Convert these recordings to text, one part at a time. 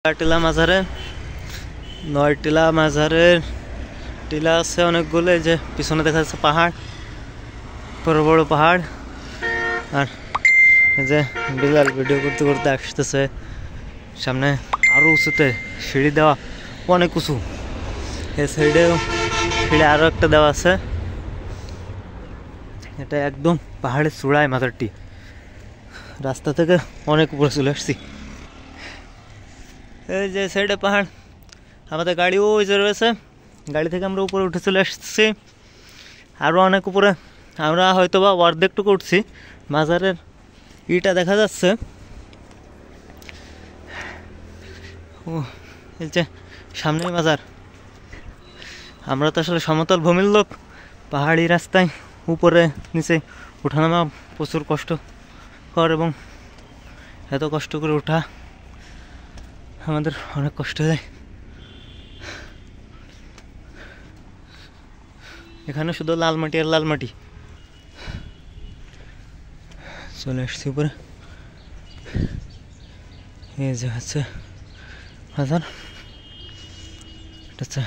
টিলা মাজারে নয় টিলা মাজারের টিলা আছে অনেকগুলো, যে পিছনে দেখা যাচ্ছে পাহাড়, বড় বড় পাহাড়। আর এই যে বিলাল ভিডিও করতে করতে আসতেছে সামনে, আরো উঁচুতে সিঁড়ি দেওয়া, অনেক উঁচু। এই সাইডেও সিঁড়ি আরো একটা দেওয়া আছে। এটা একদম পাহাড়ের চূড়ায় মাজারটি, রাস্তা থেকে অনেক উপরে চলে আসছি। এই যে সাইডে পাহাড়, আমাদের গাড়ি ওই যে রয়েছে, গাড়ি থেকে আমরা উপরে উঠে চলে আসছি আরও অনেক উপরে। আমরা হয়তো বা অর্ধেকটুকু উঠছি, মাজারের ইটা দেখা যাচ্ছে। ও এই যে সামনেই মাজার। আমরা তো আসলে সমতল ভূমির লোক, পাহাড়ি রাস্তায় উপরে নিচে ওঠানামা প্রচুর কষ্টকর, এবং এত কষ্ট করে ওঠা আমাদের অনেক কষ্ট হয়। এখানে শুধু লাল মাটি আর লাল মাটি। চলে আসছি উপরে, এই যে হচ্ছে মাজার, এটা হচ্ছে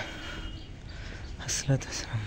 হাসরাত ইসলাম।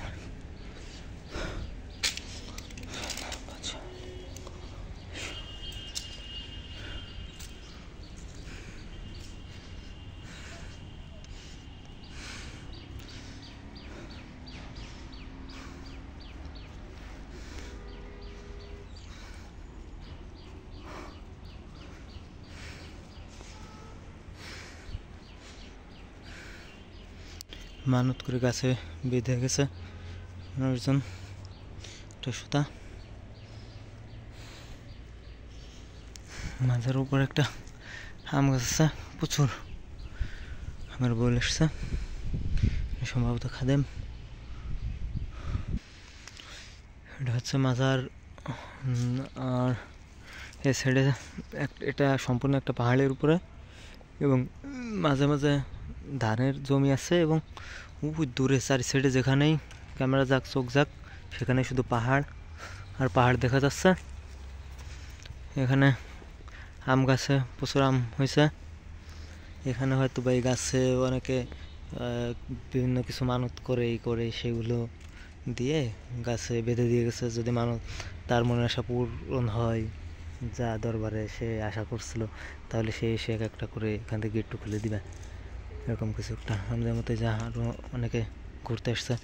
মানত করে গাছে বেঁধে গেছে মানুষজন একটা সুতা। মাঝের উপর একটা আম গাছ আছে, প্রচুর আমার বল এসছে, সম্ভবত খাদেম। এটা হচ্ছে মাজার। আর এই সাইডে এটা সম্পূর্ণ একটা পাহাড়ের উপরে, এবং মাঝে মাঝে ধানের জমি আছে, এবং দূরে চারি সাইডে যেখানেই ক্যামেরা যাক, চোখ যাক, সেখানে শুধু পাহাড় আর পাহাড় দেখা যাচ্ছে। এখানে আম গাছে প্রচুর আম হয়েছে। এখানে হয়তো বা এই গাছে অনেকে বিভিন্ন কিছু মানত করে সেগুলো দিয়ে গাছে বেঁধে দিয়ে গেছে, যদি মানত তার মনে আশা পূরণ হয়, যা দরবারে সে আশা করছিল, তাহলে সে এসে এক একটা করে এখান থেকে গেটটু খুলে দিবে, এরকম কিছু একটা। আমাদের মতো যা আরও অনেকে ঘুরতে আসছে।